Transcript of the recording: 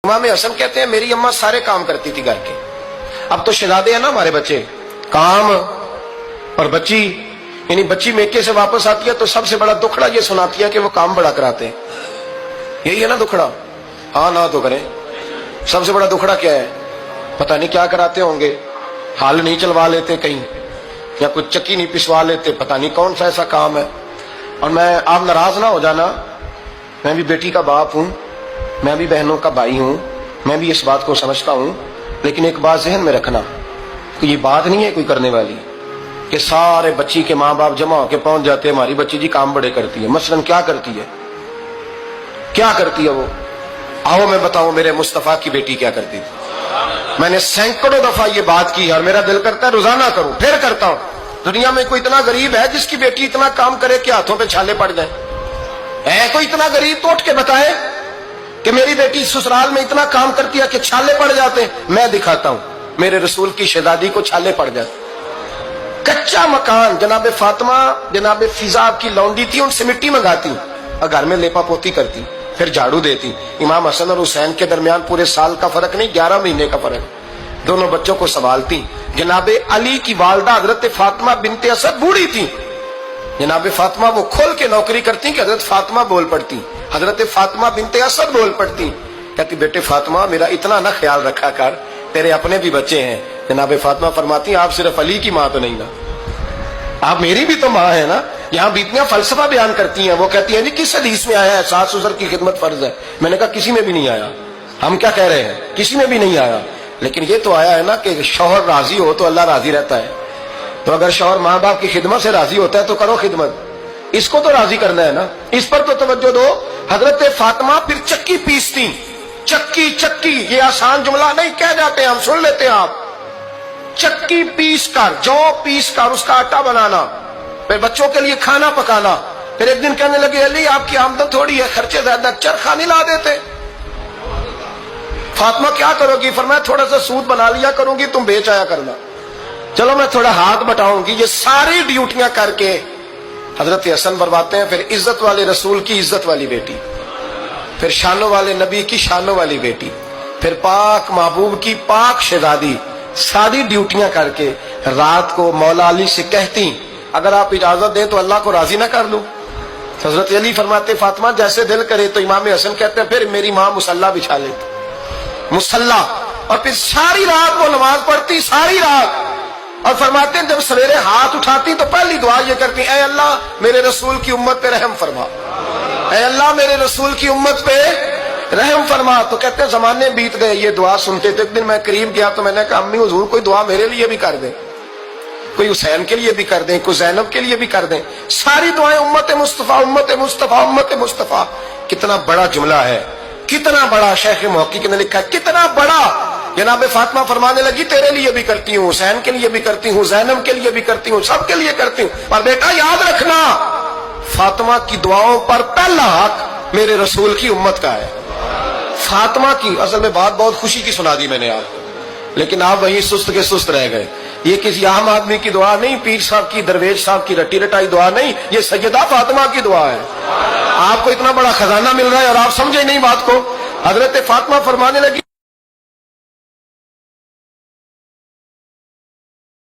امام حسن کہتے ہیں میری اماں سارے کام کرتی تھی گھر کے. اب تو شہزادے ہیں نا ہمارے بچے, کام اور بچی, یعنی بچی میکے سے واپس آتی ہے تو سب سے بڑا دکھڑا یہ سناتی ہے کہ وہ کام بڑا کراتے ہیں. یہی ہے نا دکھڑا؟ ہاں نہ تو کریں. سب سے بڑا دکھڑا کیا ہے؟ پتہ نہیں کیا کراتے ہوں گے, ہال نہیں چلوا لیتے کہیں, یا کچھ چکی نہیں پسوا لیتے, پتہ نہیں کون سا ایسا کام ہے. اور آپ ناراض نہ ہو جانا, میں بھی بیٹی کا باپ ہوں, میں بھی بہنوں کا بھائی ہوں, میں بھی اس بات کو سمجھتا ہوں, لیکن ایک بات ذہن میں رکھنا کہ یہ بات نہیں ہے کوئی کرنے والی کہ سارے بچی کے ماں باپ جمع ہو کے پہنچ جاتے ہیں ہماری بچی جی کام بڑے کرتی ہے. مثلاً کیا کرتی ہے, کیا کرتی ہے وہ؟ آؤ میں بتاؤں میرے مصطفیٰ کی بیٹی کیا کرتی تھی. میں نے سینکڑوں دفعہ یہ بات کی اور میرا دل کرتا ہے روزانہ کروں, پھر کرتا ہوں. دنیا میں کوئی اتنا غریب ہے جس کی بیٹی اتنا کام کرے کہ ہاتھوں پہ چھالے پڑ جائیں؟ ہے کوئی اتنا غریب تو اٹھ کے بتائے کہ میری بیٹی سسرال میں اتنا کام کرتی ہے کہ چھالے پڑ جاتے ہیں. میں دکھاتا ہوں, میرے رسول کی شہزادی کو چھالے پڑ جاتے. کچا مکان, جناب فاطمہ جناب فضا کی لونڈی تھی, ان سے مٹی منگاتی اور گھر میں لیپا پوتی کرتی, پھر جھاڑو دیتی. امام حسن اور حسین کے درمیان پورے سال کا فرق نہیں, 11 مہینے کا فرق. دونوں بچوں کو سنبھالتی. جناب علی کی والدہ حضرت فاطمہ بنت اسد بوڑھی تھی. جناب فاطمہ وہ کھول کے نوکری کرتی کہ حضرت فاطمہ بول پڑتی, حضرت فاطمہ بنت اسد بول پڑتی. کہتی بیٹے فاطمہ میرا اتنا نہ خیال رکھا کر, تیرے اپنے بھی بچے ہیں. جناب فاطمہ فرماتی آپ صرف علی کی ماں تو نہیں نا, آپ میری بھی تو ماں ہے نا. یہاں بیتیاں فلسفہ بیان کرتی ہیں, وہ کہتی ہیں جی کس حدیث میں آیا ہے ساس سسر کی خدمت فرض ہے؟ میں نے کہا کسی میں بھی نہیں آیا. ہم کیا کہہ رہے ہیں, کسی میں بھی نہیں آیا, لیکن یہ تو آیا ہے نا کہ شوہر راضی ہو تو اللہ راضی رہتا ہے. تو اگر شوہر ماں باپ کی خدمت سے راضی ہوتا ہے تو کرو خدمت, اس کو تو راضی کرنا ہے نا, اس پر تو توجہ دو. حضرت فاطمہ پھر چکی پیستی. چکی چکی یہ آسان جملہ نہیں کہہ جاتے, ہم سن لیتے ہیں آپ. چکی پیس کر, جو پیس کر اس کا آٹا بنانا, پھر بچوں کے لیے کھانا پکانا. پھر ایک دن کہنے لگے علی آپ کی آمدن تھوڑی ہے, خرچے زیادہ, چرخا نہیں لا دیتے. فاطمہ کیا کرو گی؟ فرمایا تھوڑا سا سود بنا لیا کروں گی, تم بیچ آیا کرنا. چلو میں تھوڑا ہاتھ بٹاؤں گی. یہ ساری ڈیوٹیاں کر کے حضرت حسن برواتے ہیں. پھر عزت والے رسول کی عزت والی بیٹی, پھر شانوں والے نبی کی شانوں والی بیٹی, پھر پاک محبوب کی پاک شہزادی, ساری ڈیوٹیاں کر کے رات کو مولا علی سے کہتی اگر آپ اجازت دیں تو اللہ کو راضی نہ کر لوں. حضرت علی فرماتے فاطمہ جیسے دل کرے. تو امام حسن کہتے ہیں پھر میری ماں مصلی بچھا لیتی, مصلی, اور پھر ساری رات وہ نماز پڑھتی, ساری رات. اور فرماتے ہیں جب سویرے ہاتھ اٹھاتی تو پہلی دعا یہ کرتی اے اللہ میرے رسول کی امت پہ رحم فرما, اے اللہ میرے رسول کی امت پہ رحم فرما. تو کہتے ہیں زمانے بیت گئے یہ دعا سنتے. تو ایک دن میں قریب گیا تو میں نے کہا امی حضور کوئی دعا میرے لیے بھی کر دیں, کوئی حسین کے لیے بھی کر دیں, کوئی زینب کے لیے بھی کر دیں. ساری دعائیں امت مصطفیٰ امت مصطفیٰ امت مصطفیٰ. کتنا بڑا جملہ ہے, کتنا بڑا. شیخ محقق نے لکھا کتنا بڑا. جناب فاطمہ فرمانے لگی تیرے لیے بھی کرتی ہوں, حسین کے لیے بھی کرتی ہوں, زینب کے لیے بھی کرتی ہوں, سب کے لیے کرتی ہوں. اور بیٹا یاد رکھنا فاطمہ کی دعاؤں پر پہلا حق میرے رسول کی امت کا ہے. فاطمہ کی اصل میں بات بہت خوشی کی سنا دی میں نے آپ کو, لیکن آپ وہیں سست کے سست رہ گئے. یہ کسی عام آدمی کی دعا نہیں, پیر صاحب کی, درویش صاحب کی رٹی رٹائی دعا نہیں, یہ سیدہ فاطمہ کی دعا ہے. آپ کو اتنا بڑا خزانہ مل رہا ہے اور آپ سمجھے نہیں بات کو. حضرت فاطمہ فرمانے لگی